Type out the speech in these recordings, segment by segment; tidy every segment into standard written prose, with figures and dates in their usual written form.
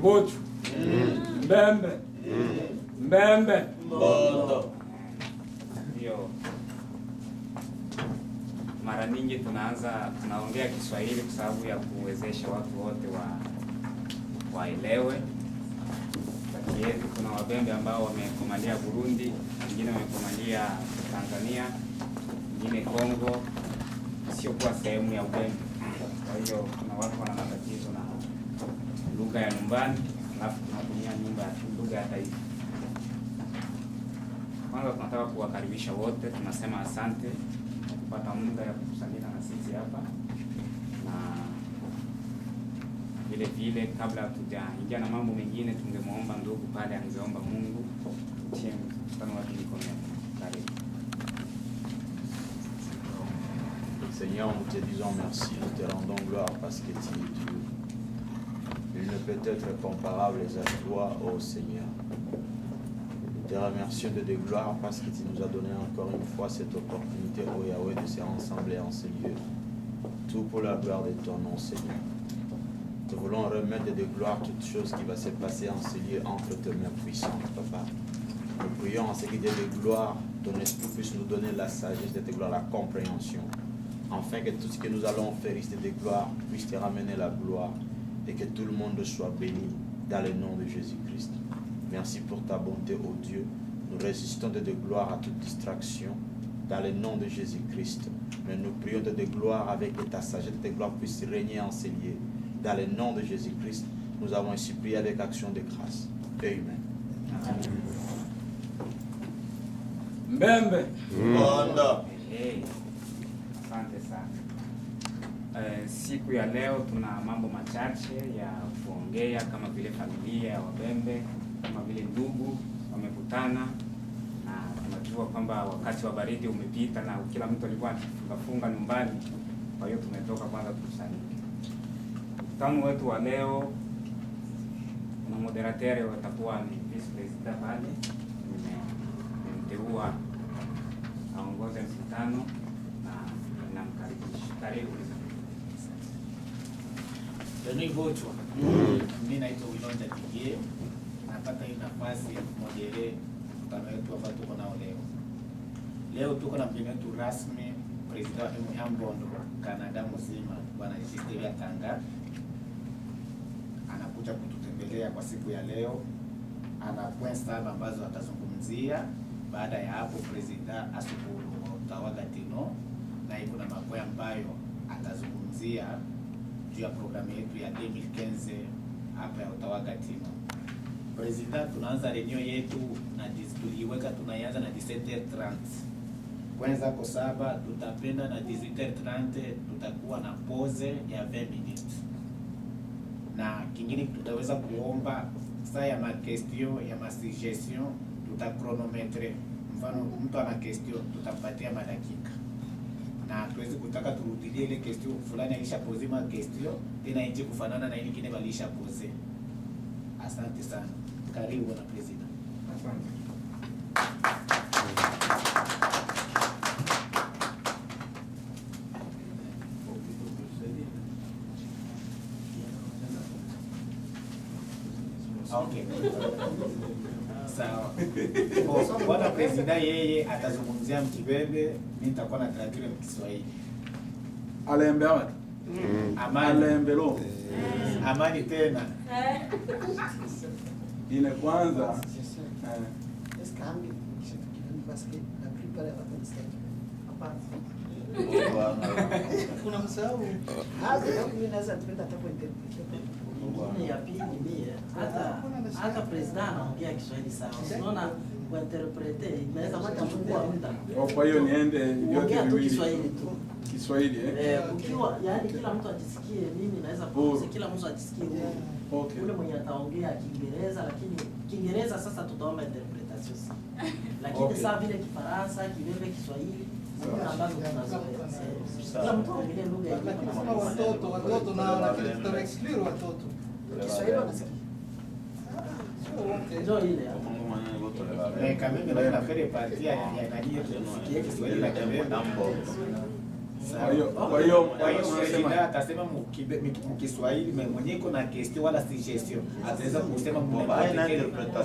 Bochu. Mbembe. Mbembe. Mbondo. Ndio. Mara nyingi tunaongea Kiswahili kwa sababu ya kuwezesha watu wote waelewe. Kati yetu kuna Wabembe ambao wamekomalia Burundi, wengine wamekomalia Tanzania, wengine Kongo, sio kuwa sehemu ya Ubembe. Kwa hiyo kuna watu wana matatizo na lugha ya nyumbani, alafu tunatumia lugha ya taifa. Kwanza tunataka kuwakaribisha wote, tunasema asante kwa kupata muda ya kukusanyika na sisi hapa, na vile vile kabla tujaingia na mambo mengine, tungemwomba ndugu pale angeomba Mungu tutie mkutano wake mikono. Karibu. Seigneur, nous te disons merci, nous te rendons gloire parce que tu es Dieu. Il ne peut être comparable à toi, ô Seigneur. Nous te remercions de tes gloires parce que tu nous as donné encore une fois cette opportunité, ô Yahweh, de se rassembler en ce lieu. Tout pour la gloire de ton nom, Seigneur. Nous voulons remettre de gloire toutes choses qui va se passer en ce lieu entre tes mains puissantes, Papa. Nous prions en ce qui est de gloire, ton esprit puisse nous donner la sagesse de tes gloires, la compréhension, afin que tout ce que nous allons faire ici de gloire puisse te ramener la gloire et que tout le monde soit béni dans le nom de Jésus-Christ. Merci pour ta bonté, ô Dieu. Nous résistons de gloire à toute distraction dans le nom de Jésus-Christ. Mais nous prions de gloire avec que ta sagesse de gloire puisse régner en ces lieux. Dans le nom de Jésus-Christ, nous avons ainsi prié avec action de grâce. Amen. Mbembe. Mbondo. Asante sana. Siku ya leo tuna mambo machache ya kuongea, kama vile familia ya Wabembe, kama vile ndugu wamekutana, na tunajua kwamba wakati wa baridi umepita na kila mtu alikuwa akifunga nyumbani. Kwa hiyo tumetoka kwanza tukusanyike. Mkutano wetu wa leo na moderateur watakuwa ni Vice President pale, nimemteua aongoze mkutano na namkaribisha. Karibu. Denis Bochu. Mimi naitwa Wilonja Kigie. Napata hii nafasi modere mkutano wetu ambao tuko nao leo. Leo tuko na mgeni wetu rasmi, President wa Mbondo Canada mzima, Bwana Jisiteria Tanga. Anakuja kututembelea kwa siku ya leo. Ana points saba ambazo atazungumzia. Baada ya hapo President asukuru utawaga tino, na iko na mambo ambayo atazungumzia juu ya programu yetu ya 2015 hapa ya utawaga tino. President, tunaanza reunion yetu na tuliweka tunaianza na 17h30. Kwanza kwa saba tutapenda na 18h30 tutakuwa na pause ya 20 minutes. Na kingine tutaweza kuomba saa ya ma question ya ma suggestion tutachronometre. Mfano mtu ana question tutampatia madakika. Na tuweze kutaka turudilie ile question fulani alisha pose ma question tena inje kufanana na ile kile balisha pose. Asante sana. Karibu Bwana President. Asante. Okay. Sawa. Bwana President yeye atazungumzia Mkibembe, mimi nitakuwa na traduire Kiswahili. Alembe wapi? Amani. Alembe lo. Amani tena. Ile kwanza kuna msahau naweza tupenda hata kuinterpret ya pili mie hata president anaongea Kiswahili sawa, unaona kuinterprete inaweza kuchukua muda. Kwa hiyo niende yote viwili Kiswahili tu Kiswahili ukiwa yani kila mtu ajisikie, mimi naweza kuuliza kila mtu ajisikie okay. Ule mwenye ataongea Kiingereza, lakini Kiingereza sasa tutaomba interpretation lakini okay. Saa vile Kifaransa, Kibembe, Kiswahili ambazo tunazoea. Kila mtu aongelee lugha yake. Kama watoto na watoto exclude watoto. Kiswahili wanasikia. Ndio ile hapo. Kama mimi na faire partie ya nani yetu Kiswahili la Kibembe. Kwa hiyo president atasema mkiswahili mwenye iko na question wala suggestion ataweza kusema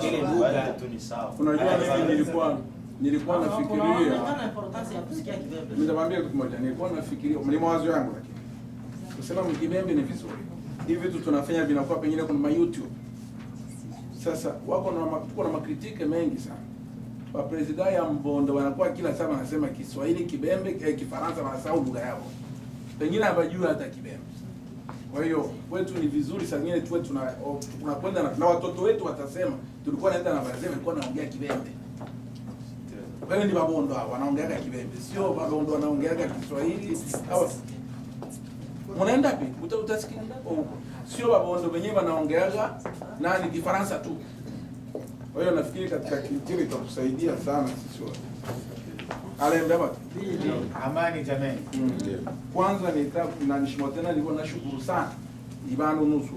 ile lugha tu ni sawa. Unajua mimi nilikuwa nafikiria, importance ya kusikia Kibembe. nitamwambia kitu kimoja, nilikuwa nafikiria ni mawazo yangu, lakini kusema Kibembe ni vizuri. Hivi vitu tunafanya vinakuwa pengine kuna YouTube. Sasa tuko na makritike mengi sana. Wa president ya Mbondo wanakuwa kila saa wanasema Kiswahili, Kibembe, Kifaransa, wanasahau lugha yao. Pengine hawajui hata Kibembe. Kwa hiyo kwetu ni vizuri saa nyingine tuwe tunakwenda na watoto wetu watasema tulikuwa naenda na wazee walikuwa wanaongea Kibembe. Wale ni Babondo hao wanaongea Kibembe. Sio Babondo wanaongea Kiswahili. Au mnaenda wapi? Utasikia huko. Sio Babondo wenyewe wanaongea nani Kifaransa tu. Kwa hiyo nafikiri katika kile itatusaidia sana sisi wote. Alembeba amani jamani. Kwanza nishimo tena nilikuwa nashukuru sana Ibano nusu.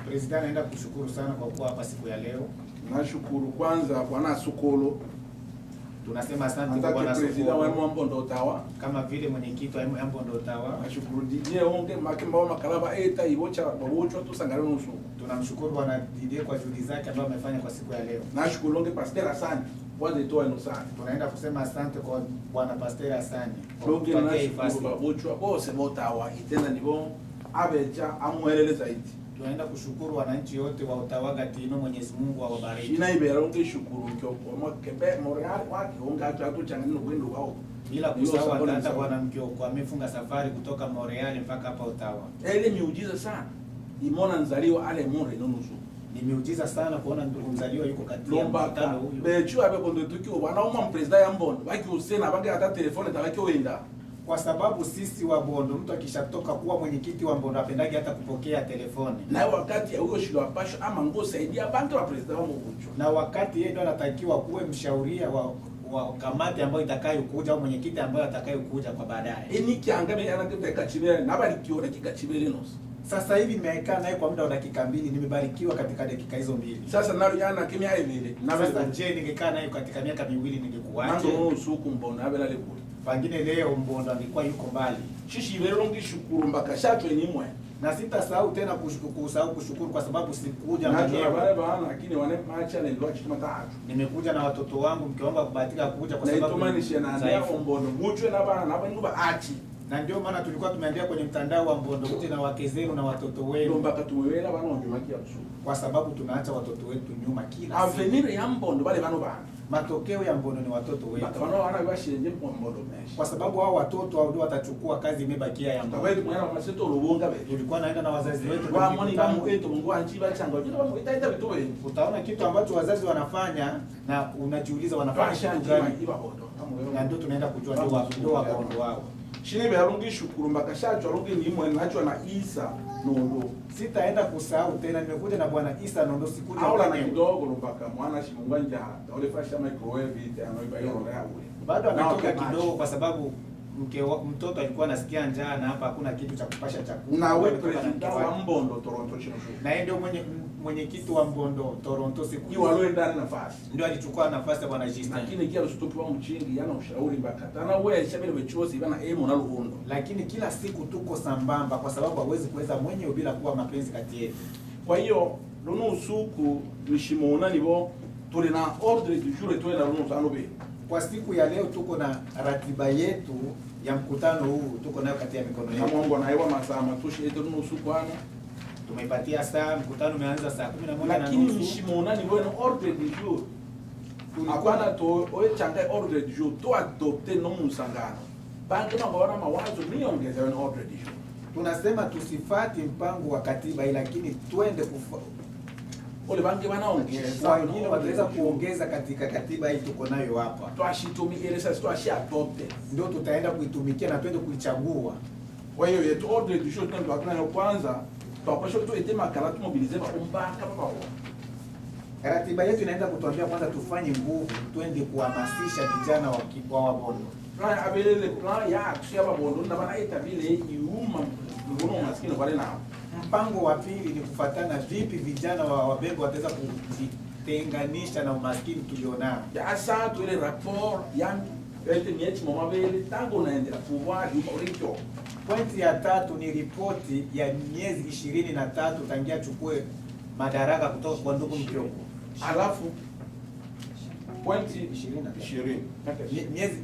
President anaenda kushukuru sana kwa kuwa hapa siku ya leo. Nashukuru kwanza Bwana Sokolo. Tunasema asante kwa Bwana President wa Mbondo Ottawa. Kama vile mwenyekiti wa Mbondo Ottawa. Nashukuru DJ onge makamba makalaba eta ibocha babocho tusangana nusu. Tunamshukuru Bwana DJ kwa juhudi zake ambazo amefanya kwa siku ya leo. Nashukuru onge Pastor Hassan. Waze toa ino sana. Tunaenda kusema asante kwa Bwana Pastor Hassan. Longe nashukuru babocho bose Ottawa itenda nibo abecha amuelele zaidi. Tunaenda kushukuru wananchi wote wa Ottawa Gatino, Mwenyezi Mungu awabariki. Ina ibera onge shukuru kwa mwakebe Montreal wake onga atu changani kwendo wao. Bila kusahau hata Bwana Mkioko amefunga safari kutoka Montreal mpaka hapa Ottawa. Ile miujiza sana. Imona nzaliwa ale more no nusu. Ni miujiza sana kuona ndugu mzaliwa yuko kati ya mkutano huyo. Bechu abe kondo tukio wanauma president ya Mbondo. Baki usena baki hata telefone tabaki oenda. Kwa sababu sisi wa Mbondo mtu akishatoka kuwa mwenyekiti wa Mbondo apendagi hata kupokea telefoni. Na wakati ya huyo shilo apasho ama ngo saidia bantu wa president wa Mbucho. Na wakati yeye ndo anatakiwa kuwe mshauria wa kamati ambayo itakayokuja au mwenyekiti ambayo atakayokuja kwa baadaye. Ni kiangabe anataka chibele na bali kiona kikachibele nosi. Sasa hivi nimekaa naye kwa muda wa dakika 2, nimebarikiwa katika dakika hizo 2. Sasa nalo yana kimya ile. Na sasa je, ningekaa naye katika miaka 2 ningekuaje? Nango usuku Mbondo abela le kule. Pengine leo Mbondo angekuwa yuko mbali. Shishi lero ngishukuru mpaka shatwe ni mwe. Na sitasahau tena kushukuru kwa sababu sikuja mwenyewe. Lakini wane macha na ndio chituma tatu. Nimekuja na watoto wangu, mke wangu kubahatika kuja kwa sababu naitumaanisha na ndio Mbondo muchwe na bana na bana achi. Na ndio maana tulikuwa tumeandika kwenye mtandao wa Mbondo uje na wake zenu na watoto wenu mpaka tumewela bana onjumakia msu. Kwa sababu tunaacha watoto wetu nyuma kila siku. Avenir ya Mbondo bale bana bana. Matokeo ya Mbondo ni watoto wetu. Bana wana washenje kwa Mbondo meshi. Kwa sababu hao watoto hao ndio watachukua kazi imebakia ya Mbondo. Wewe mwana wa seto lubonga be. Tulikuwa naenda na wazazi wetu kwa moni kama wetu Mungu anchiba changa. Ndio bana itaita vitu wewe. Utaona kitu ambacho wazazi wanafanya na unajiuliza wanafanya kitu gani. Na ndio tunaenda kujua ndio wa Mbondo wao. Shine berungi shukuru mpaka shacho arungi ni mwe nacho na Isa Nondo. Sitaenda kusahau tena, nimekuja na Bwana Isa Nondo, sikuja aula na kidogo mpaka mwana shimunganja ole fasha microwave anaiba hiyo yao. Bado ametoka kidogo kwa sababu mtoto alikuwa anasikia njaa na hapa hakuna kitu cha kupasha chakula. Na wewe president wa Mbondo Toronto chino. Na yeye ndio mwenyekiti wa Mbondo Toronto siku hiyo alio ndani nafasi. Ndio alichukua nafasi ya Bwana Justin. Lakini kia ustoki wa mchingi yana ushauri mpaka. Tana wewe shabele wechozi bana emo na luhondo. Lakini kila siku tuko sambamba kwa sababu hawezi kuweza mwenyewe bila kuwa mapenzi kati yetu. Kwa hiyo luno usuku nishimona nibo tuli na ordre du jour etwe na luno tano be. Kwa siku ya leo tuko na ratiba yetu ya mkutano huu, tuko nayo kati ya mikono yetu. Na Mungu anaiwa masaa matushi eto luno usuku ana. Tumeipatia saa, mkutano umeanza saa 11 na nusu. Lakini nishimona nibo na ordre du jour. Hapana to oe changa ordre du jour to adopter no musangano. Banki na bora mawazo niongeza na ordre du jour. Tunasema tusifati mpango wa katiba lakini twende ole banki wanaongeza wengine wataweza kuongeza katika katiba hii tuko nayo hapa. Twashitumia ile sasa twashiadopte. Ndio tutaenda kuitumikia na twende kuichagua. Kwa hiyo yetu ordre du jour ndio akana kwanza twapasha tu ete makala tumobilize ba umbaka baba. Ratiba yetu inaenda kutuambia kwanza tufanye nguvu twende kuhamasisha vijana wa Mbondo. Plan abelele plan ya kushia Mbondo na bana itabile yuma ngono maskini wale nao. Mpango wa pili ni kufatana vipi vijana wa Wabembe wataweza kujitenganisha na umaskini tulionao. Ya asa tu ile rapport ya ete miezi mwamabele tangu unaendelea pouvoir ulicho. Pointi ya 3 ni ripoti ya miezi 23 tangia chukue madaraka kutoka kwa ndugu Mkyoko. Alafu pointi 20.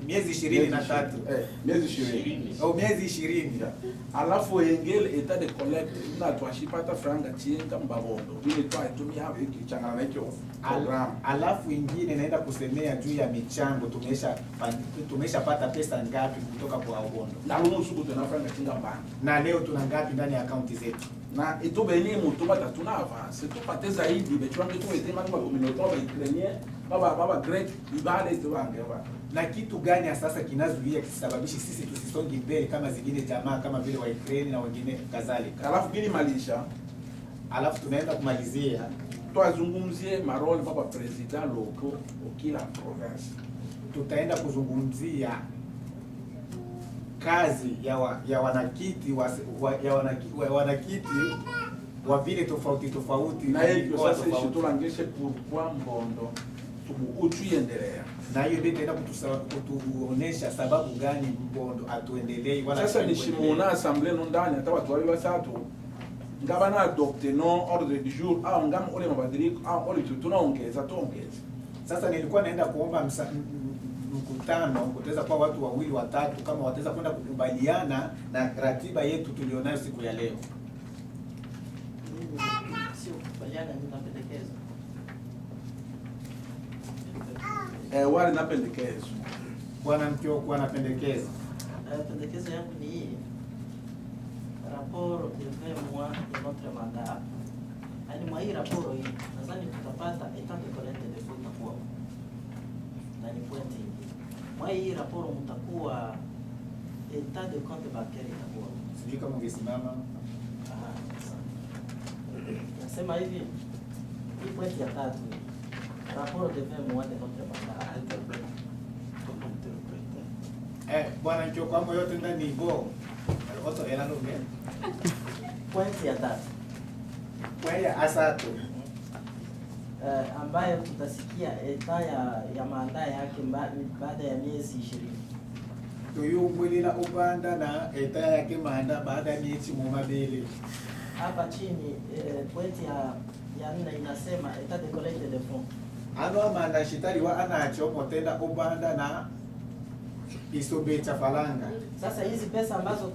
Miezi 23. Miezi 20. Au miezi 20. Alafu engele etat de collecte na twashipata franga chinga mbabondo. Bili twa itumia hapo ikichangana na hicho program. Alafu ingine naenda kusemea juu ya michango, tumeshapata pesa ngapi kutoka kwa Obondo. Na lunusu kutena franga chinga mbanga. Na leo tuna ngapi ndani ya akaunti zetu? Na itubeni mutubata tuna avance tupate zaidi bechwange tuweze mali kwa community ba Ukrainian baba Greek ibale tuwange ba. Na kitu gani sasa kinazuia kisababishi sisi tusisongi mbele kama zingine jamaa kama vile wa Ukraine na wengine kadhalika? Alafu gini malisha. Alafu tunaenda kumalizia twazungumzie marole baba president loko okila province. Tutaenda kuzungumzia kazi ya wanakiti wa vile tofauti na hiyo sasa tulangeshe kwa Mbondo tuendelea. Na hiyo ndio itaenda kutuonesha sababu gani Mbondo atuendelee wala sasa ni shimuna assemblée no ndani hata watu wale wasatu ngaba na adopte no ordre du jour au ngam ole mabadiliko au ole tunaongeza. Sasa nilikuwa naenda kuomba mkutano kutaweza kwa watu wawili watatu kama wataweza kwenda kukubaliana na ratiba yetu tulionayo siku ya leo. Sio kukubaliana, ninapendekezo. Wale napendekezo. Bwana Mkyoko anapendekeza. Pendekezo yangu ni hii. Rapport de 20 mois de notre mandat. Yaani mwa hii rapport hii nadhani tutapata état de collecte de fonds kwa. Na ni point hii. Mwa hii rapport mtakuwa état de compte bancaire itakuwa. Sijui kama ungesimama. Nasema hivi. Hii point ya 3. Rapport de 20 mois de notre mandat. Bwana Mkyoko mambo yote ndani ibo. Oto era no ngene. Point ya 3. Kwa hiyo asatu ambayo tutasikia eta ya maandaa yake baada ya miezi 20. tuyungulila upanda na eta yake maanda baada ya miezi mumabili. Hapa chini pointi ya 4 inasema etat de collecte de fonds. Ano amanda shitari wa anacho motenda upanda na isobecha falanga. Sasa hizi pesa ambazo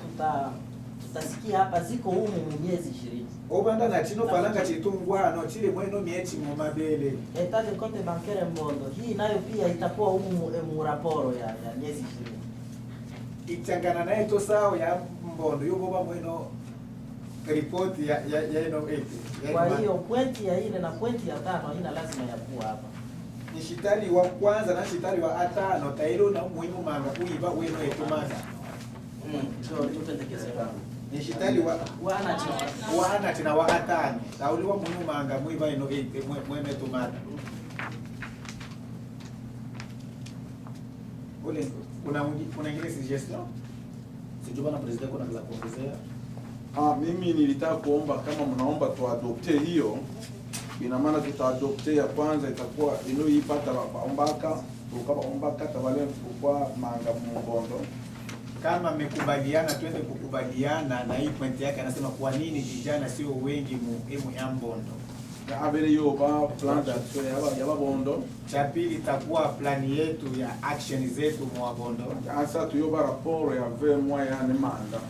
tutasikia hapa ziko humu miezi 20. Upanda na chino falanga chitungwano chile mweno miezi mumabili. Etat de compte bancaire Mbondo. Hii nayo pia itakuwa humu mu raporo ya miezi 20. Ichangana naye to sawa ya Mbondo yuko ba mweno ripoti ya ino eti. Kwa hiyo pointi ya 4 na pointi ya 5 haina lazima ya kuwa hapa. Ni shitari wa kwanza na shitari wa 5 tailo na muhimu manga kuiba weno etumaga. Ndio tupendekeze hapo. Ni shitari wa wana tina wa 5 tauliwa muhimu manga muiba eno mweme etumaga. Ule kuna ingine suggestion? Sijui bwana president kuna la kuongezea. Mimi nilitaka kuomba kama mnaomba tuadopte hiyo, ina maana tutaadopte ya kwanza itakuwa inoipata baombaka tukabaombaka tabale kwa manga Mbondo. Kama mmekubaliana twende kukubaliana na hii point yake, anasema kwa nini vijana sio wengi mu ya Mbondo. Ya abele yo ba plan d'action ya Bondo. Cha pili itakuwa plani yetu ya action zetu mu Bondo. Asa tuyo ba rapport ya 20 mois ya manda.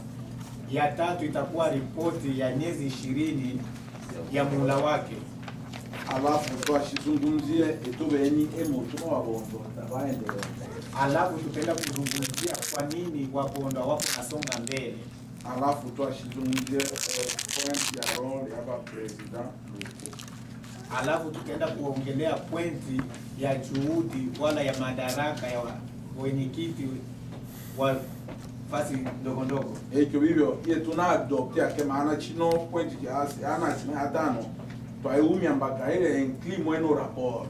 Ya tatu itakuwa ripoti ya miezi 20 ya mula wake. Alafu twashizungumzie etubeni emotumo wa Bondo tabaendelea. Alafu tutaenda kuzungumzia kwa nini Wabondo wako nasonga mbele. Alafu twashizungumzie point ya role ya ba president Luko. Alafu tutaenda kuongelea pointi ya juhudi wala ya madaraka ya wenyekiti wa fasi ndogo ndogo. Ekyo bibyo ye tuna adopte yake maana chino point kiasi ana china hatano twaumia mpaka ile include mweno rapport.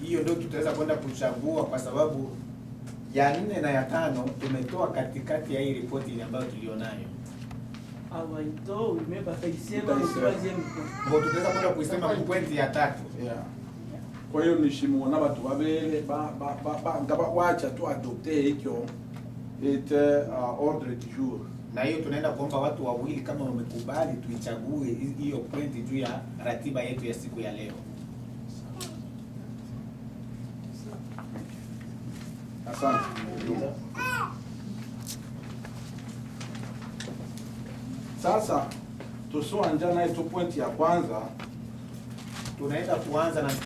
Hiyo ndio tutaweza kwenda kuchagua kwa sababu ya 4 na ya 5 tumetoa katikati ya hii ripoti ile ambayo tulionayo. Awaito umeba taisema troisième point. Ndio tutaweza kwenda kuisema point ya 3. Yeah. Kwa hiyo nishimona watu wabele ngaba wacha tu adopte hicho ite ordre du jour. Na hiyo tunaenda kuomba watu wawili kama wamekubali tuichague hiyo point juu ya ratiba yetu ya siku ya leo. Asante. Sasa tusoanja naye tu point ya kwanza Tunaenda kuanza na